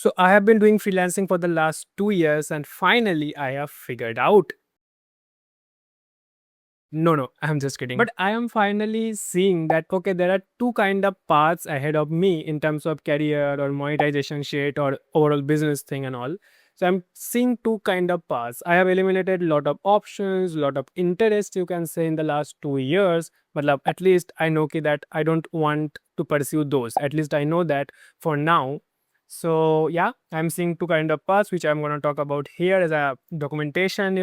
So I have been doing freelancing for the last 2 years and finally I have figured out. No, I'm just kidding. But I am finally seeing that okay, there are two kind of paths ahead of me in terms of career or monetization shit or overall business thing and all. So I'm seeing two kind of paths. I have eliminated a lot of options, lot of interest you can say in the last 2 years. But at least I know that I don't want to pursue those. At least I know that for now. So yeah, I'm seeing two kind of paths which I'm gonna talk about here as a documentation.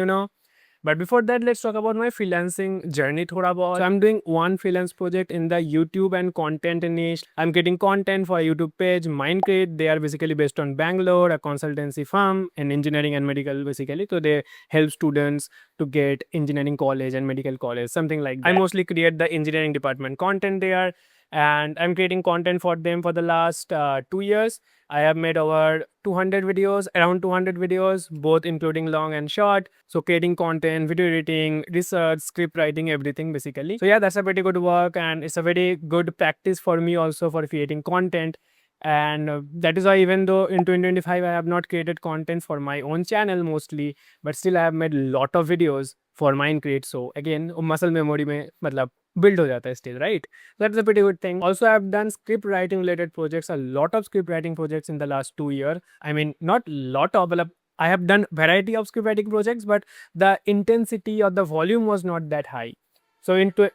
But before that, let's talk about my freelancing journey thoda bahut. So I'm doing one freelance project in the YouTube and content niche. I'm getting content for a YouTube page, Mindcrate. They are basically based on Bangalore, a consultancy firm in engineering and medical basically. So they help students to get engineering college and medical college, something like that. I mostly create the engineering department content there and I'm creating content for them for the last 2 years. I have made over 200 videos, around 200 videos, both including long and short. So creating content, video editing, research, script writing, everything basically. So yeah, that's a pretty good work and it's a very good practice for me also for creating content. And that is why even though in 2025 I have not created content for my own channel mostly, but still I have made a lot of videos for Mindcrate. So again, muscle memory में मतलब build हो जाता है still, right? That's a pretty good thing. Also, I've done script writing related projects, a lot of script writing projects in the last 2 years. I mean, not lot of, but I have done variety of script writing projects, but the intensity or the volume was not that high. So into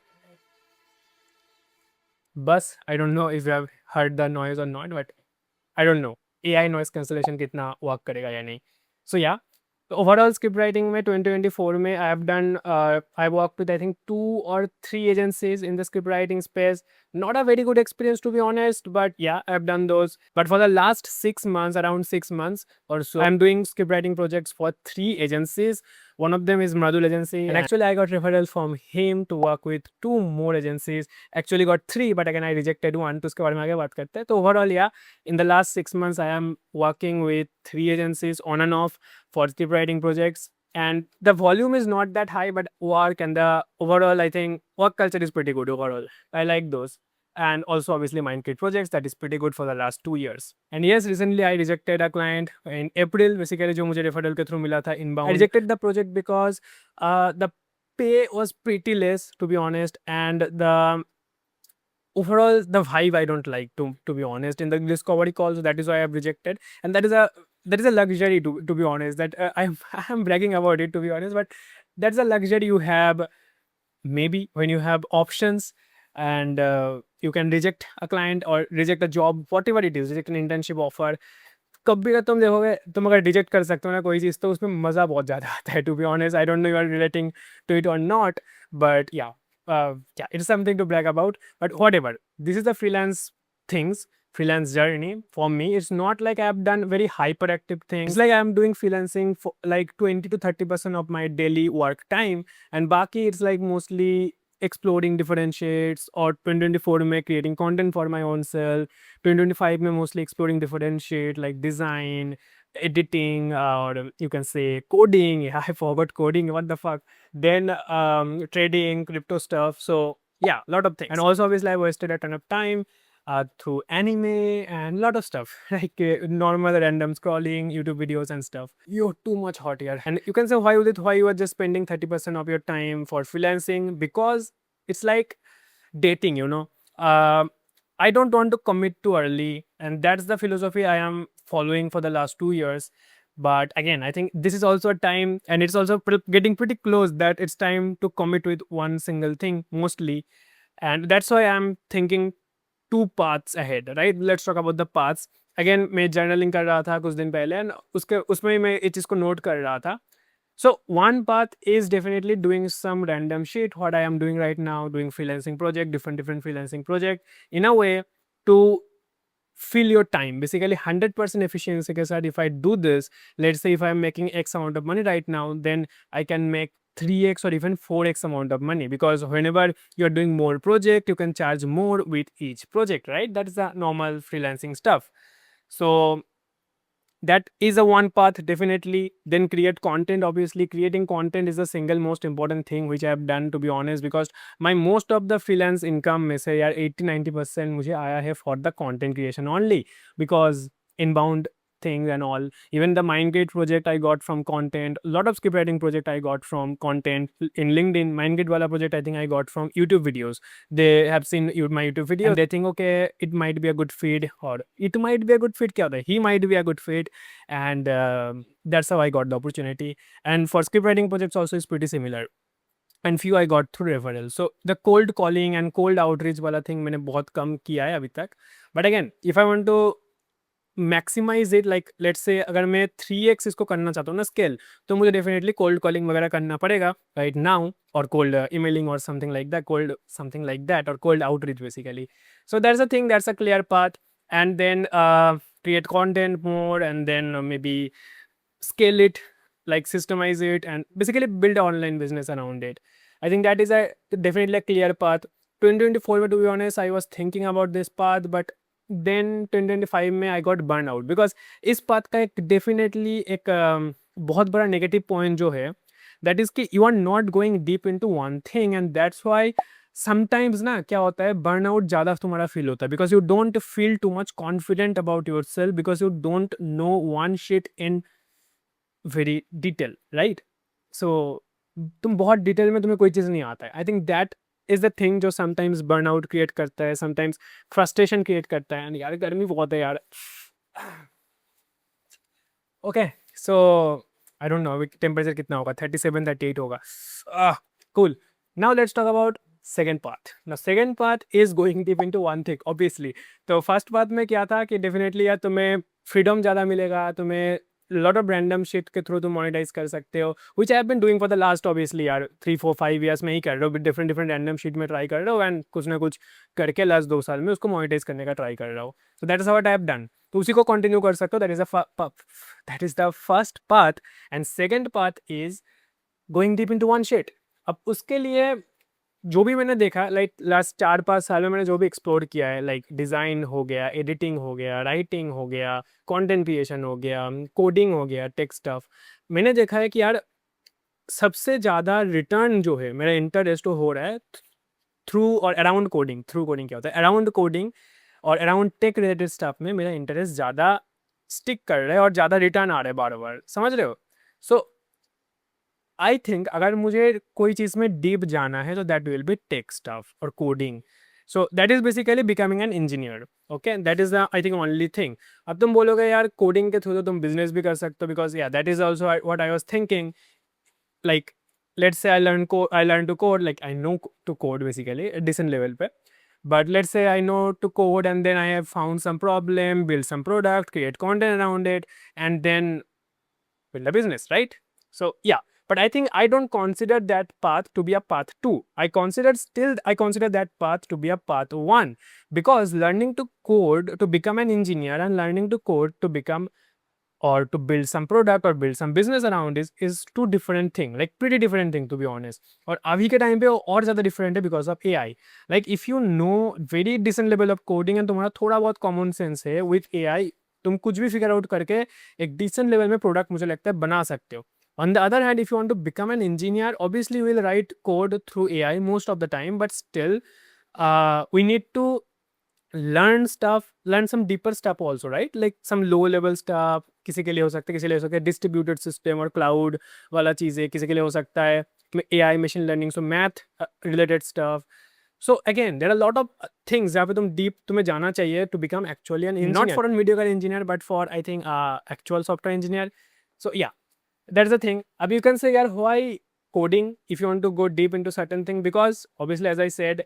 bus, I don't know if you have heard the noise or not, but I don't know AI noise cancellation कितना work करेगा या नहीं. So yeah, overall script writing में 2024 में I have done I worked with I think 2 or 3 agencies in the script writing space. Not a very good experience to be honest, but yeah, I've done those. But for the last 6 months, around 6 months or so, I'm doing script writing projects for 3 agencies. One of them is Mradul agency, and actually I got referral from him to work with 2 more agencies. Actually got 3, but again I rejected one. तो उसके बारे में आगे बात करते हैं. तो overall yeah, in the last 6 months I am working with 3 agencies on and off for script writing projects. And the volume is not that high, but work and the overall I think work culture is pretty good overall. I like those. And also obviously Mindkit projects that is pretty good for the last 2 years. And yes, recently I rejected a client in April basically जो मुझे referral के through मिला था inbound. I rejected the project because the pay was pretty less to be honest, and the overall the vibe I don't like to be honest in the discovery call. So that is why I have rejected, and that is a luxury to be honest, that I'm bragging about it to be honest, but that's a luxury you have maybe when you have options, and you can reject a client or reject a job, whatever it is, reject an internship offer. कभी का तुम देखोगे, तुम अगर reject कर सकते हो ना कोई चीज़, तो उसमें मज़ा बहुत ज़्यादा आता है to be honest. I don't know you are relating to it or not, but yeah, it's something to brag about. But whatever, this is the freelance journey for me. It's not like I've done very hyperactive things. It's like I'm doing freelancing for like 20 to 30% of my daily work time, and baki it's like mostly exploring different shades. Or 2024 में creating content for my own self. 2025 में mostly exploring different shade like design, editing, or you can say coding. Yeah, I forgot coding, what the fuck. Then trading, crypto stuff. So yeah, a lot of things. And also obviously I wasted a ton of time through anime and a lot of stuff like normal random scrolling YouTube videos and stuff. You're too much hot here. And you can say, why Udit, why you are just spending 30% of your time for freelancing? Because it's like dating, I don't want to commit too early, and that's the philosophy I am following for the last 2 years. But again, I think this is also a time, and it's also getting pretty close that it's time to commit with one single thing mostly. And that's why I'm thinking 2 paths ahead, right? Let's talk about the paths. Again, मैं journaling कर रहा था कुछ दिन पहले, and उसमें मैं इस चीज़ को note कर रहा था. So one path is definitely doing some random shit, what I am doing right now, doing freelancing project, different freelancing project, in a way to fill your time. Basically 100% efficiency के साथ, if I do this, let's say if I'm making X amount of money right now, then I can make 3x or even 4x amount of money, because whenever you're doing more project, you can charge more with each project, right? That is the normal freelancing stuff. So that is a one path definitely. Then create content. Obviously creating content is the single most important thing which I have done to be honest, because my most of the freelance income में से यार 80-90% मुझे आया है for the content creation only, because inbound things and all. Even the Mindgate project I got from content. A lot of script writing project I got from content. In LinkedIn, Mindgate wala project I think I got from YouTube videos. They have seen my YouTube video and they think, okay, it might be a good fit, or it might be a good fit. Kya hota hai? He might be a good fit, and that's how I got the opportunity. And for script writing projects also is pretty similar. And few I got through referral. So the cold calling and cold outreach वाला thing मैंने बहुत कम किया है अभी तक. But again, if I want to maximize it, like let's say अगर मैं 3x इसको करना चाहता हूँ ना scale, तो मुझे definitely cold calling वगैरह करना पड़ेगा right now, or cold emailing or something like that, or cold outreach basically. So that's a thing, that's a clear path. And then create content more, and then maybe scale it, like systemize it, and basically build an online business around it. I think that is definitely a clear path. 2024 to be honest, I was thinking about this path, but then 2025 में I got burned out, because इस path का एक definitely एक बहुत बड़ा negative point जो है, that is कि you are not going deep into one thing, and that's why sometimes ना क्या होता है, burnout ज़्यादा तुम्हारा feel होता है, because you don't feel too much confident about yourself, because you don't know one shit in very detail, right? So तुम बहुत डिटेल में तुम्हें कोई चीज़ नहीं आता है. I think that is the thing जो समटाइम्स बर्नआउट क्रिएट करता है, समटाइम्स फ्रस्ट्रेशन क्रिएट करता है. एंड यार गर्मी बहुत है यार. Okay, so I don't know temperature कितना होगा, 37 38 होगा. Cool. Now let's talk about second part. ना second part is going deep into one thing obviously. तो फर्स्ट पार्ट में क्या था कि डेफिनेटली यार तुम्हें फ्रीडम ज़्यादा मिलेगा, तुम्हें lot of random shit के थ्रू तुम मोनेटाइज कर सकते हो, which I have been doing for the last obviously यार 3 4 5 years में ही कर रहा हूँ. डिफरेंट रैंडम शिट में ट्राई कर रहा हूँ, एंड कुछ ना कुछ करके लास्ट 2 साल में उसको मोनेटाइज करने का ट्राई कर रहा हूँ. So that is what I have done. तो उसी को कंटिन्यू कर सकते हो. That is the first path. And second path is going deep into one shit. अब उसके लिए जो भी मैंने देखा, लाइक लास्ट 4-5 साल में मैंने जो भी एक्सप्लोर किया है, लाइक डिज़ाइन हो गया, एडिटिंग हो गया, राइटिंग हो गया, कंटेंट क्रिएशन हो गया, कोडिंग हो गया, टेक स्टफ, मैंने देखा है कि यार सबसे ज़्यादा रिटर्न जो है मेरा इंटरेस्ट हो रहा है थ्रू और अराउंड कोडिंग. थ्रू कोडिंग क्या होता है, अराउंड कोडिंग और अराउंड टेक रिलेटेड स्टफ में मेरा इंटरेस्ट ज़्यादा स्टिक कर रहा है और ज़्यादा रिटर्न आ रहा है बार बार. समझ रहे हो? सो आई थिंक अगर मुझे कोई चीज़ में डीप जाना है तो that will be tech stuff और coding. So that is basically becoming an engineer. Okay, that is the I think only thing. अब तुम बोलोगे यार कोडिंग के थ्रू तो तुम बिजनेस भी कर सकते हो, because yeah that is also what I was thinking. Like let's say I learn to code, like I know to code basically decent level पे. But let's say I know to code, and then I have found some problem, build some product, create content around it, and then build a business, right? So yeah, but I think I don't consider that path to be a path 2. I consider that path to be a path 1, because learning to code to become an engineer and learning to code to become or to build some product or build some business around is two different thing, like pretty different thing to be honest. और अभी के time पे और ज़्यादा different है because of AI. Like if you know very decent level of coding and तुम्हारा थोड़ा बहुत कॉमन सेंस है, विथ AI तुम कुछ भी फिगर आउट करके एक डिसेंट लेवल में प्रोडक्ट मुझे लगता है बना सकते हो. On the other hand, if you want to become an engineer, obviously you will write code through AI most of the time, but still we need to learn some deeper stuff also, right? Like some low level stuff. किसी के लिए हो सकता है, किसी के लिए हो सकता है डिस्ट्रीब्यूटेड सिस्टम और क्लाउड वाला चीज़ें, किसी के लिए हो सकता है AI machine learning, so math related stuff. So again there are lot of things जहाँ पे तुम्हें जाना चाहिए to become actually an engineer, not for an mediocre engineer but for I think actual software engineer. So yeah that's the thing. Ab you can say yaar why coding if you want to go deep into certain thing, because obviously as I said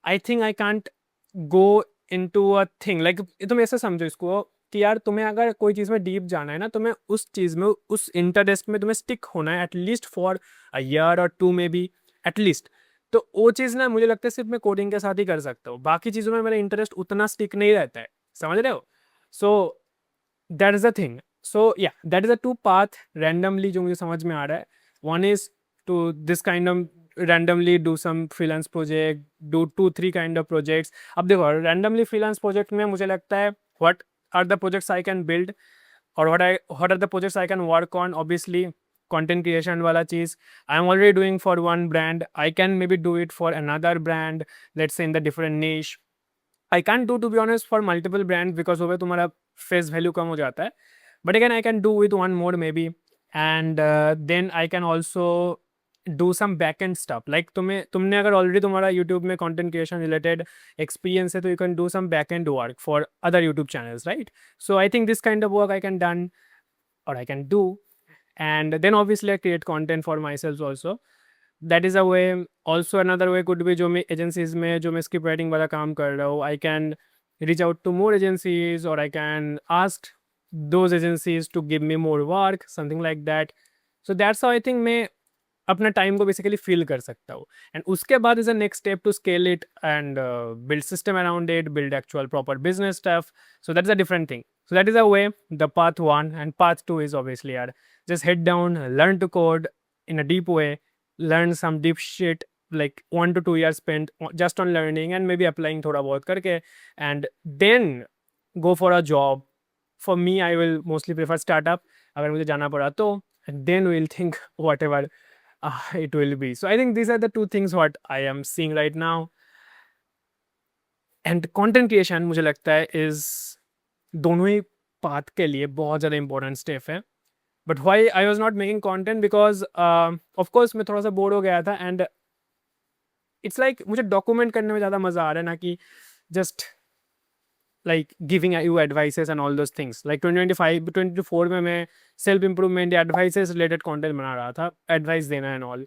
I think I can't go into a thing like तुम ऐसे समझो इसको कि यार तुम्हें अगर कोई चीज़ में डीप जाना है ना, तुम्हें उस चीज़ में उस इंटरेस्ट में तुम्हें स्टिक होना है एटलीस्ट फॉर अ ईयर और 2 में भी एटलीस्ट. तो वो चीज़ ना मुझे लगता है सिर्फ मैं कोडिंग के साथ ही कर सकता हूँ, बाकी चीज़ों में मेरा इंटरेस्ट उतना स्टिक नहीं रहता है. समझ रहे हो? सो that is the thing. So yeah, that is a 2 path randomly जो मुझे समझ में आ रहा है. One is to this kind of randomly do some freelance project, do 2-3 kind of projects. अब देखो randomly freelance project में मुझे लगता है what are the projects I can build or what are the projects I can work on. Obviously content creation वाला चीज़ I am already doing for one brand. I can maybe do it for another brand, let's say in the different niche. I can't do to be honest for multiple brands because वो तुम्हारा face value कम हो जाता है. But again, I can do with one more maybe, and then I can also do some backend stuff. Like तुमने अगर already तुम्हारा YouTube में content creation related experience है, तो you can do some backend work for other YouTube channels, right? So I think this kind of work I can done, or I can do, and then obviously I create content for myself also. That is a way. Also another way could be जो मैं agencies में जो मैं script writing वाला काम कर रहा हूँ, I can reach out to more agencies, or I can ask those agencies to give me more work, something like that. So that's how I think मैं अपना टाइम को बेसिकली फिल कर सकता हूँ, एंड उसके बाद is a next step to scale it and build system around it, build actual proper business stuff. So that is a different thing. So that is a way, the path one, and path two is obviously yaar, just head down, learn to code in a deep way, learn some deep shit, like 1 to 2 years spent just on learning and maybe applying thoda bahut karke, and then go for a job. For me, I will mostly prefer startup अगर मुझे जाना पड़ा तो, and then we'll think whatever it will be. So I think these are the two things what I am seeing right now. And content creation मुझे लगता है is दोनों ही path के लिए बहुत ज़्यादा इंपॉर्टेंट स्टेप है. But why I was not making content because of course मैं थोड़ा सा बोर हो गया था, एंड इट्स लाइक मुझे डॉक्यूमेंट करने में ज़्यादा मज़ा आ रहा है ना कि just like giving you advices and all those things. Like 2025 2024 में मैं self improvement या advices related content बना रहा था, advice देना and all.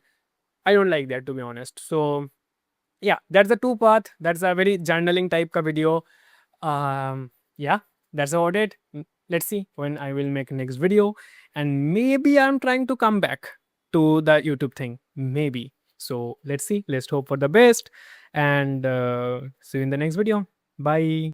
I don't like that, to be honest. So yeah, that's the two path. That's a very journaling type ka video. Yeah, that's about it. Let's see when I will make next video, and maybe I'm trying to come back to the YouTube thing, maybe. So let's see, let's hope for the best, and see you in the next video. Bye.